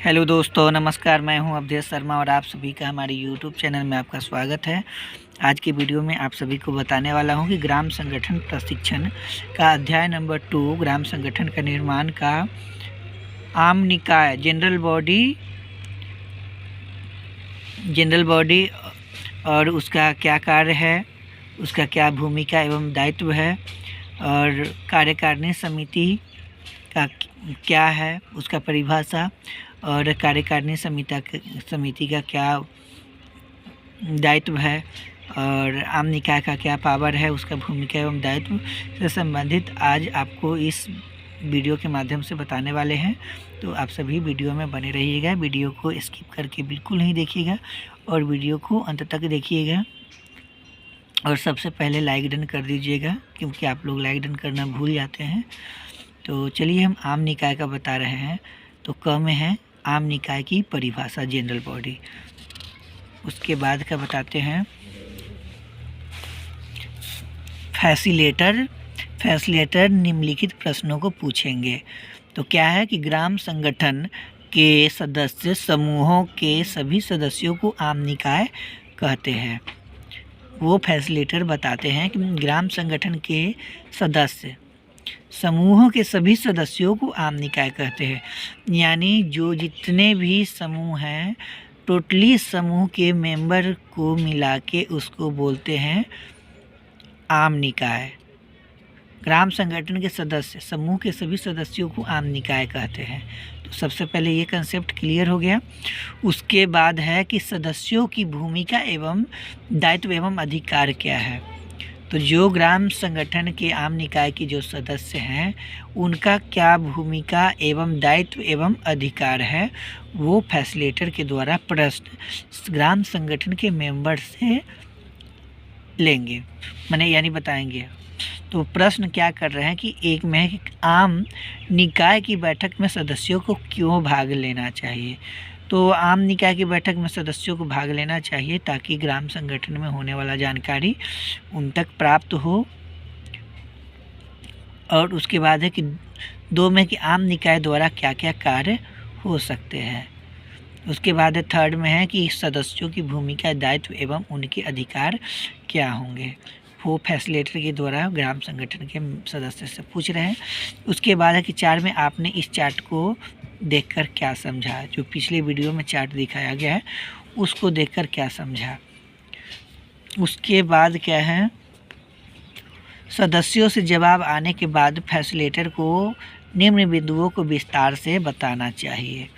Hello दोस्तों, नमस्कार। मैं हूं अवधेश शर्मा और आप सभी का हमारे यूट्यूब चैनल में आपका स्वागत है। आज की वीडियो में आप सभी को बताने वाला हूं कि ग्राम संगठन प्रशिक्षण का अध्याय नंबर 2 ग्राम संगठन का निर्माण का आम निकाय जनरल बॉडी और उसका क्या कार्य है, उसका क्या भूमिका एवं दायित्व है और कार्यकारिणी समिति का क्या है, उसका परिभाषा और कार्यकारिणी समिति का क्या दायित्व है और आम निकाय का क्या पावर है, उसका भूमिका एवं दायित्व से संबंधित आज आपको इस वीडियो के माध्यम से बताने वाले हैं। तो आप सभी वीडियो में बने रहिएगा, वीडियो को स्किप करके बिल्कुल नहीं देखिएगा और वीडियो को अंत तक देखिएगा। और सबसे पहले लाइक डन कर दीजिएगा, क्योंकि आप लोग लाइक डन करना भूल जाते हैं। तो चलिए हम आम निकाय का बता रहे हैं। तो क में है आम निकाय की परिभाषा, जनरल बॉडी। उसके बाद का बताते हैं फैसिलेटर निम्नलिखित प्रश्नों को पूछेंगे। तो क्या है कि ग्राम संगठन के सदस्य समूहों के सभी सदस्यों को आम निकाय कहते हैं। वो फैसिलेटर बताते हैं कि ग्राम संगठन के सदस्य समूहों के सभी सदस्यों को आम निकाय कहते हैं, यानी जो जितने भी समूह हैं, टोटली समूह के मेंबर को मिला के उसको बोलते हैं आम निकाय। ग्राम संगठन के सदस्य समूह के सभी सदस्यों को आम निकाय कहते हैं। तो सबसे पहले ये कंसेप्ट क्लियर हो गया। उसके बाद है कि सदस्यों की भूमिका एवं दायित्व एवं अधिकार क्या है। तो जो ग्राम संगठन के आम निकाय के जो सदस्य हैं, उनका क्या भूमिका एवं दायित्व एवं अधिकार है, वो फैसिलेटर के द्वारा प्रश्न ग्राम संगठन के मेंबर से लेंगे, यानी बताएंगे। तो प्रश्न क्या कर रहे हैं कि एक में है कि आम निकाय की बैठक में सदस्यों को क्यों भाग लेना चाहिए। तो आम निकाय की बैठक में सदस्यों को भाग लेना चाहिए ताकि ग्राम संगठन में होने वाला जानकारी उन तक प्राप्त हो। और उसके बाद है कि 2 में कि आम निकाय द्वारा क्या क्या कार्य हो सकते हैं। उसके बाद है 3rd में है कि सदस्यों की भूमिका, दायित्व एवं उनके अधिकार क्या होंगे। वो फैसिलिटेटर के द्वारा ग्राम संगठन के सदस्य से पूछ रहे हैं। उसके बाद है कि 4 में आपने इस चार्ट को देखकर क्या समझा। जो पिछले वीडियो में चार्ट दिखाया गया है उसको देखकर क्या समझा। उसके बाद क्या है, सदस्यों से जवाब आने के बाद फैसिलिटेटर को निम्न बिंदुओं को विस्तार से बताना चाहिए।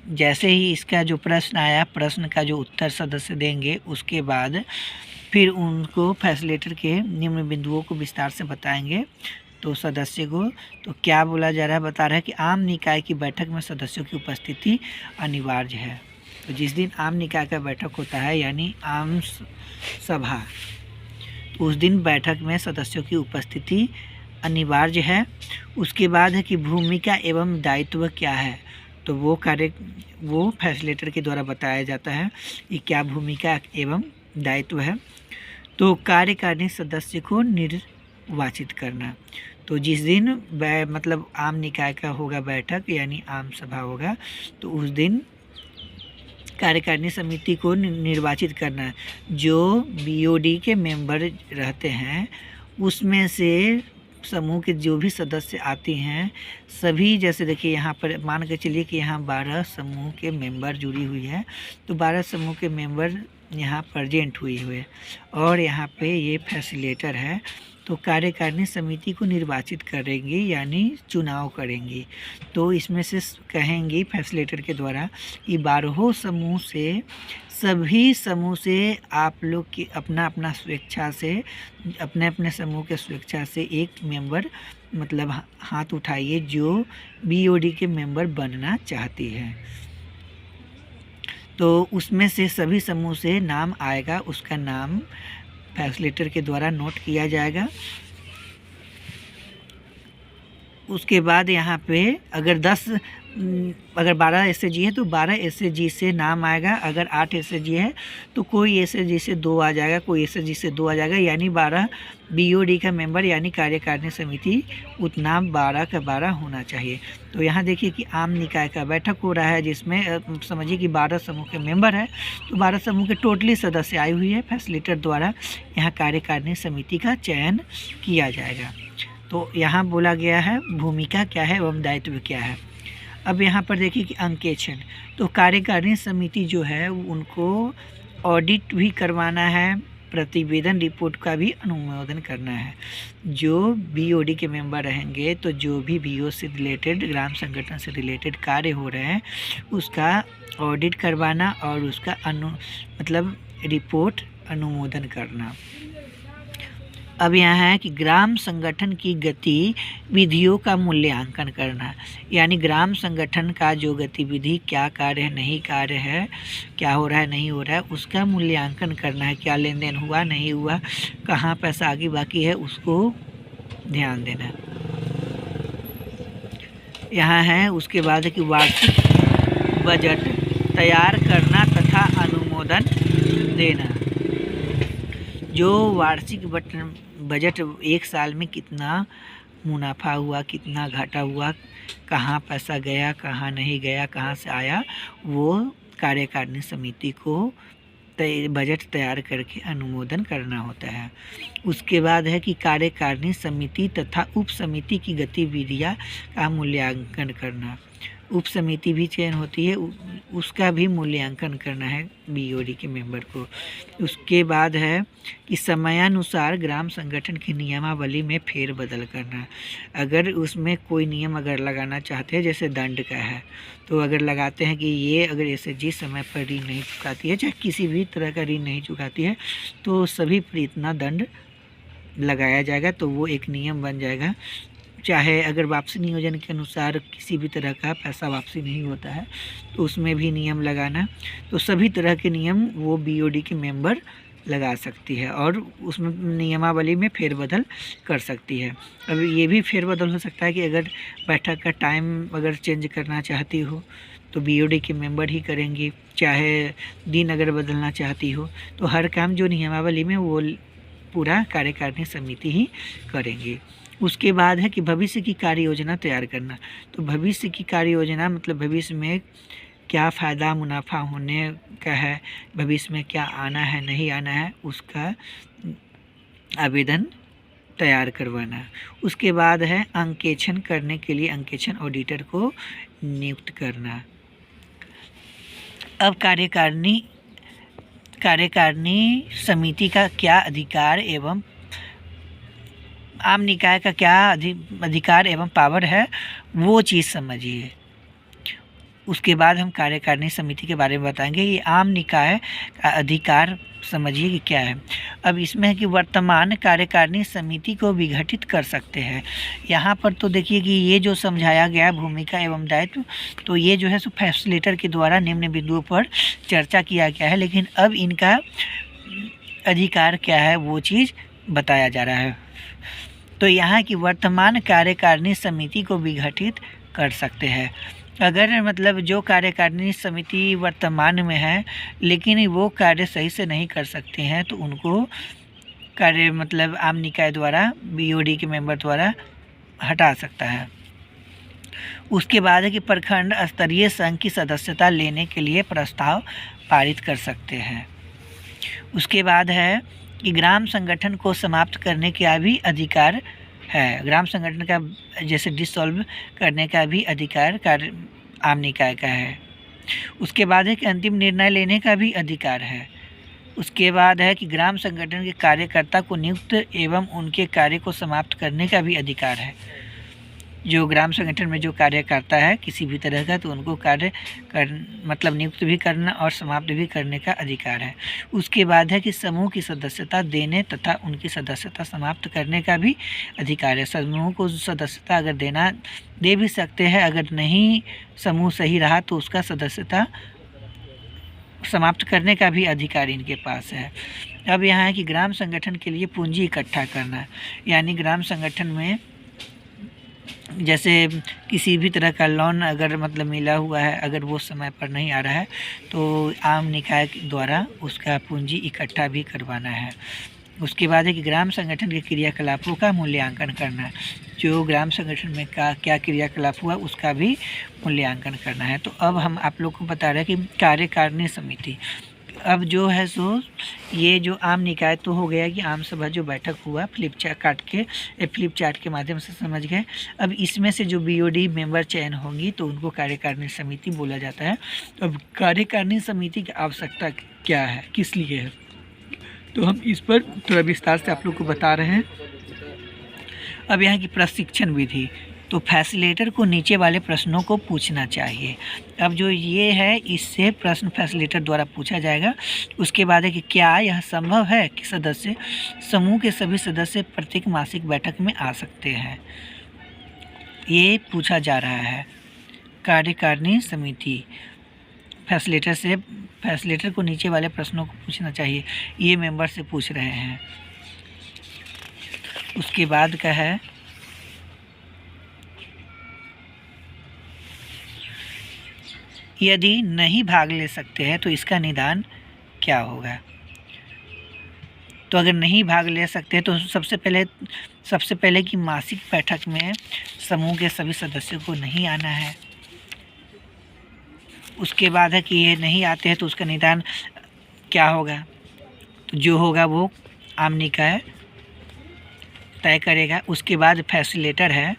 जैसे ही इसका जो प्रश्न आया, प्रश्न का जो उत्तर सदस्य देंगे, उसके बाद फिर उनको फैसिलिटेटर के निम्न बिंदुओं को विस्तार से बताएंगे। तो सदस्य को तो क्या बोला जा रहा है, बता रहा है कि आम निकाय की बैठक में सदस्यों की उपस्थिति अनिवार्य है। तो जिस दिन आम निकाय का बैठक होता है, यानी आम सभा, तो उस दिन बैठक में सदस्यों की उपस्थिति अनिवार्य है। उसके बाद है कि भूमिका एवं दायित्व क्या है। तो वो फैसिलिटेटर के द्वारा बताया जाता है कि क्या भूमिका एवं दायित्व है। तो कार्यकारिणी सदस्य को निर्वाचित करना। तो जिस दिन आम निकाय का होगा बैठक, यानी आम सभा होगा, तो उस दिन कार्यकारिणी समिति को निर्वाचित करना। जो बीओडी के मेंबर रहते हैं, उसमें से समूह के जो भी सदस्य आते हैं सभी, जैसे देखिए यहाँ पर मान के चलिए कि यहाँ 12 समूह के मेंबर जुड़ी हुई है। तो 12 समूह के मेंबर यहाँ प्रेजेंट हुए हुए और यहाँ पे ये फैसिलिटेटर है। तो कार्यकारिणी समिति को निर्वाचित करेंगे, यानी चुनाव करेंगी। तो इसमें से कहेंगे फैसिलिटेटर के द्वारा कि 12 समूह से, सभी समूह से आप लोग की अपना अपना स्वेच्छा से, अपने अपने समूह के स्वेच्छा से एक मेंबर हाथ उठाइए जो बीओडी के मेंबर बनना चाहती है। तो उसमें से सभी समूह से नाम आएगा, उसका नाम फैसिलिटेटर के द्वारा नोट किया जाएगा। उसके बाद यहाँ पे अगर 12 एसएचजी है तो 12 एसएचजी से नाम आएगा। अगर 8 एसएचजी है तो कोई एसएचजी से 2 आ जाएगा, कोई एसएचजी से 2 आ जाएगा, यानी 12 बीओडी का मेंबर यानी कार्यकारिणी समिति उपनाम 12 का 12 होना चाहिए। तो यहाँ देखिए कि आम निकाय का बैठक हो रहा है, जिसमें समझिए कि 12 समूह के मेंबर है। तो 12 समूह के टोटली सदस्य आई हुई है, फैसिलिटेटर द्वारा यहाँ कार्यकारिणी समिति का चयन किया जाएगा। तो यहाँ बोला गया है भूमिका क्या है एवं दायित्व क्या है। अब यहाँ पर देखिए कि अंकेक्षण, तो कार्यकारिणी समिति जो है उनको ऑडिट भी करवाना है, प्रतिवेदन रिपोर्ट का भी अनुमोदन करना है। जो बीओडी के मेंबर रहेंगे तो जो भी बीओ से रिलेटेड, ग्राम संगठन से रिलेटेड कार्य हो रहे हैं उसका ऑडिट करवाना और उसका रिपोर्ट अनुमोदन करना। अब यहाँ है कि ग्राम संगठन की गतिविधियों का मूल्यांकन करना, यानी ग्राम संगठन का जो गतिविधि क्या कार्य है, नहीं कार्य है, क्या हो रहा है, नहीं हो रहा है, उसका मूल्यांकन करना है। क्या लेन देन हुआ, नहीं हुआ, कहाँ पैसा आगे बाकी है, उसको ध्यान देना। यहाँ है उसके बाद है कि वार्षिक बजट तैयार करना तथा अनुमोदन देना। जो वार्षिक बजट एक साल में कितना मुनाफा हुआ, कितना घाटा हुआ, कहाँ पैसा गया, कहाँ नहीं गया, कहाँ से आया, वो कार्यकारिणी समिति को बजट तैयार करके अनुमोदन करना होता है। उसके बाद है कि कार्यकारिणी समिति तथा उप समिति की गतिविधियाँ का मूल्यांकन करना। उप समिति भी चयन होती है, उसका भी मूल्यांकन करना है बीओडी के मेंबर को। उसके बाद है कि समयानुसार ग्राम संगठन की नियमावली में फेरबदल करना। अगर उसमें कोई नियम अगर लगाना चाहते हैं, जैसे दंड का है, तो अगर लगाते हैं कि ये अगर एसएचजी समय पर ऋण नहीं चुकाती है, चाहे किसी भी तरह का ऋण नहीं चुकाती है, तो सभी पर इतना दंड लगाया जाएगा। तो वो एक नियम बन जाएगा। चाहे अगर वापसी नियोजन के अनुसार किसी भी तरह का पैसा वापसी नहीं होता है तो उसमें भी नियम लगाना। तो सभी तरह के नियम वो बीओडी के मेंबर लगा सकती है और उसमें नियमावली में फेरबदल कर सकती है। अब ये भी फेरबदल हो सकता है कि अगर बैठक का टाइम अगर चेंज करना चाहती हो तो बीओडी के मेंबर ही करेंगी, चाहे दिन अगर बदलना चाहती हो तो हर काम जो नियमावली में वो पूरा कार्यकारिणी समिति ही करेंगी। उसके बाद है कि भविष्य की कार्य योजना तैयार करना। तो भविष्य की कार्य योजना मतलब भविष्य में क्या फ़ायदा मुनाफा होने का है, भविष्य में क्या आना है, नहीं आना है, उसका आवेदन तैयार करवाना। उसके बाद है अंकेक्षण करने के लिए अंकेक्षण ऑडिटर को नियुक्त करना। अब कार्यकारिणी समिति का क्या अधिकार एवं आम निकाय का क्या अधिकार एवं पावर है, वो चीज़ समझिए। उसके बाद हम कार्यकारिणी समिति के बारे में बताएंगे। ये आम निकाय का अधिकार समझिए कि क्या है। अब इसमें है कि वर्तमान कार्यकारिणी समिति को विघटित कर सकते हैं। यहाँ पर तो देखिए कि ये जो समझाया गया भूमिका एवं दायित्व, तो ये जो है सो फैसिलिटेटर के द्वारा निम्न बिंदुओं पर चर्चा किया गया है, लेकिन अब इनका अधिकार क्या है वो चीज़ बताया जा रहा है। तो यहाँ की वर्तमान कार्यकारिणी समिति को विघटित कर सकते हैं। अगर मतलब जो कार्यकारिणी समिति वर्तमान में है लेकिन वो कार्य सही से नहीं कर सकते हैं तो उनको कार्य आम निकाय द्वारा बीओडी के मेंबर द्वारा हटा सकता है। उसके बाद है कि प्रखंड स्तरीय संघ की सदस्यता लेने के लिए प्रस्ताव पारित कर सकते हैं। उसके बाद है कि ग्राम संगठन को समाप्त करने का भी अधिकार है। ग्राम संगठन का जैसे डिसॉल्व करने का भी अधिकार आम निकाय का है। उसके बाद है कि अंतिम निर्णय लेने का भी अधिकार है। उसके बाद है कि ग्राम संगठन के कार्यकर्ता को नियुक्त एवं उनके कार्य को समाप्त करने का भी अधिकार है। जो ग्राम संगठन में जो कार्यकर्ता है किसी भी तरह का, तो उनको कार्य नियुक्त भी करना और समाप्त भी करने का अधिकार है। उसके बाद है कि समूह की सदस्यता देने तथा उनकी सदस्यता समाप्त करने का भी अधिकार है। समूह को सदस्यता अगर दे भी सकते हैं, अगर नहीं समूह सही रहा तो उसका सदस्यता समाप्त करने का भी अधिकार इनके पास है। अब यहाँ है कि ग्राम संगठन के लिए पूंजी इकट्ठा करना, यानी ग्राम संगठन में जैसे किसी भी तरह का लोन अगर मतलब मिला हुआ है, अगर वो समय पर नहीं आ रहा है तो आम निकाय द्वारा उसका पूंजी इकट्ठा भी करवाना है। उसके बाद एक ग्राम संगठन के क्रियाकलापों का मूल्यांकन करना, जो ग्राम संगठन में का क्या क्रियाकलाप हुआ उसका भी मूल्यांकन करना है। तो अब हम आप लोग को बता रहे हैं कि कार्यकारिणी समिति, अब जो है सो ये जो आम निकाय तो हो गया कि आम सभा जो बैठक हुआ फ्लिप चार्ट के माध्यम से समझ गए। अब इसमें से जो बीओडी मेंबर चयन होंगी तो उनको कार्यकारिणी समिति बोला जाता है। अब कार्यकारिणी समिति की आवश्यकता क्या है, किस लिए है, तो हम इस पर थोड़ा विस्तार से आप लोग को बता रहे हैं। अब यहाँ की प्रशिक्षण विधि, तो फैसिलिटेटर को नीचे वाले प्रश्नों को पूछना चाहिए। अब जो ये है इससे प्रश्न फैसिलिटेटर द्वारा पूछा जाएगा। उसके बाद है कि क्या यह संभव है कि सदस्य समूह के सभी सदस्य प्रत्येक मासिक बैठक में आ सकते हैं, ये पूछा जा रहा है। कार्यकारिणी समिति फैसिलिटेटर को नीचे वाले प्रश्नों को पूछना चाहिए, ये मेंबर से पूछ रहे हैं। उसके बाद का है यदि नहीं भाग ले सकते हैं तो इसका निदान क्या होगा। तो अगर नहीं भाग ले सकते तो सबसे पहले कि मासिक बैठक में समूह के सभी सदस्यों को नहीं आना है। उसके बाद है कि ये नहीं आते हैं तो उसका निदान क्या होगा, तो जो होगा वो आम निकाय तय करेगा। उसके बाद फैसिलिटेटर है,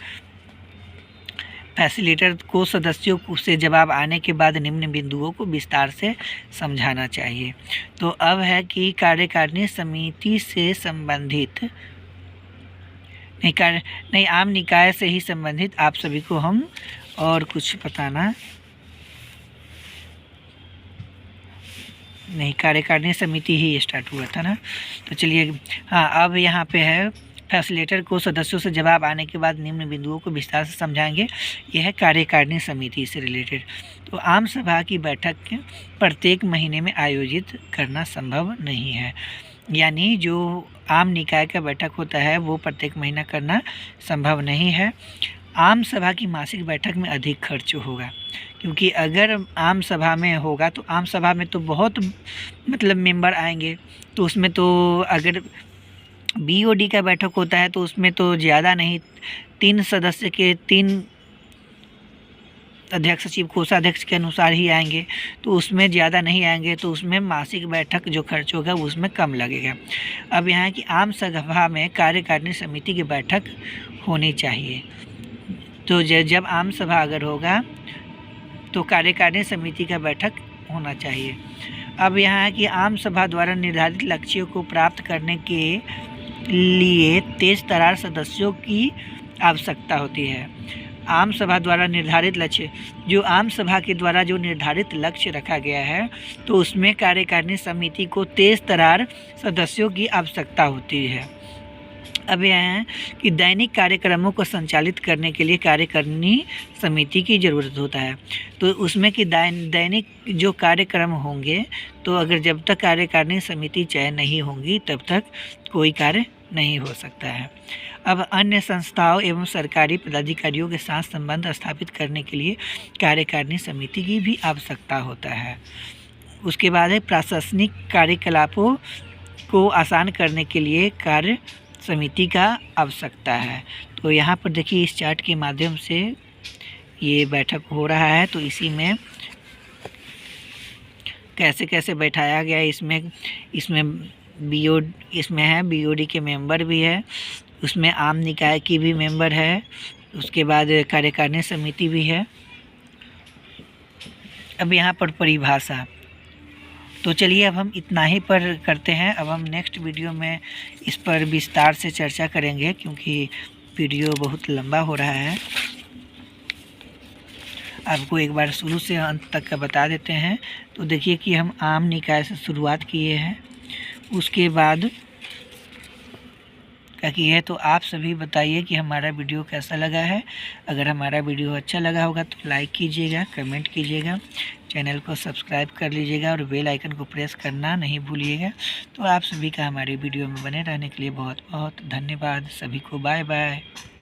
फैसिलिटेटर को सदस्यों से जवाब आने के बाद निम्न बिंदुओं को विस्तार से समझाना चाहिए। तो अब है कि कार्यकारिणी समिति से संबंधित नहीं आम निकाय से ही संबंधित आप सभी को हम और कुछ बताना नहीं, कार्यकारिणी समिति ही स्टार्ट हुआ था ना। तो चलिए हाँ, अब यहाँ पे है फैसिलिटेटर को सदस्यों से जवाब आने के बाद निम्न बिंदुओं को विस्तार से समझाएंगे, यह है कार्यकारिणी समिति से रिलेटेड। तो आम सभा की बैठक प्रत्येक महीने में आयोजित करना संभव नहीं है, यानी जो आम निकाय का बैठक होता है वो प्रत्येक महीना करना संभव नहीं है। आम सभा की मासिक बैठक में अधिक खर्च होगा, क्योंकि अगर आम सभा में होगा तो आम सभा में तो बहुत मतलब मेंबर आएंगे, तो उसमें तो अगर बीओडी का बैठक होता है तो उसमें तो ज़्यादा नहीं, 3 सदस्य के 3 अध्यक्ष सचिव कोषाध्यक्ष के अनुसार ही आएंगे, तो उसमें ज़्यादा नहीं आएंगे, तो उसमें मासिक बैठक जो खर्च होगा उसमें कम लगेगा। अब यहाँ की आम सभा में कार्यकारिणी समिति की बैठक होनी चाहिए। तो जब आम सभा अगर होगा तो कार्यकारिणी समिति का बैठक होना चाहिए। अब यहाँ है कि आम सभा द्वारा निर्धारित लक्ष्यों को प्राप्त करने के लिए तेज तर्रार सदस्यों की आवश्यकता होती है। आम सभा द्वारा निर्धारित लक्ष्य, जो आम सभा के द्वारा जो निर्धारित लक्ष्य रखा गया है तो उसमें कार्यकारिणी समिति को तेज तर्रार सदस्यों की आवश्यकता होती है। अब यह है कि दैनिक कार्यक्रमों को संचालित करने के लिए कार्यकारिणी समिति की ज़रूरत होता है। तो उसमें कि दैनिक जो कार्यक्रम होंगे, तो अगर जब तक कार्यकारिणी समिति चयन नहीं होंगी तब तक कोई कार्य नहीं हो सकता है। अब अन्य संस्थाओं एवं सरकारी पदाधिकारियों के साथ संबंध स्थापित करने के लिए कार्यकारिणी समिति की भी आवश्यकता होता है। उसके बाद है प्रशासनिक कार्यकलापों को आसान करने के लिए कार्य समिति का आवश्यकता है। तो यहाँ पर देखिए इस चार्ट के माध्यम से ये बैठक हो रहा है, तो इसी में कैसे कैसे बैठाया गया है, इसमें है बीओडी के मेंबर भी है, उसमें आम निकाय की भी मेंबर है, उसके बाद कार्यकारिणी समिति भी है। अब यहाँ पर परिभाषा, तो चलिए अब हम इतना ही पर करते हैं। अब हम नेक्स्ट वीडियो में इस पर विस्तार से चर्चा करेंगे, क्योंकि वीडियो बहुत लंबा हो रहा है। आपको एक बार शुरू से अंत तक का बता देते हैं। तो देखिए कि हम आम निकाय से शुरुआत किए हैं, उसके बाद क्या किए है, तो आप सभी बताइए कि हमारा वीडियो कैसा लगा है। अगर हमारा वीडियो अच्छा लगा होगा तो लाइक कीजिएगा, कमेंट कीजिएगा, चैनल को सब्सक्राइब कर लीजिएगा और बेल आइकन को प्रेस करना नहीं भूलिएगा। तो आप सभी का हमारे वीडियो में बने रहने के लिए बहुत बहुत धन्यवाद। सभी को बाय बाय।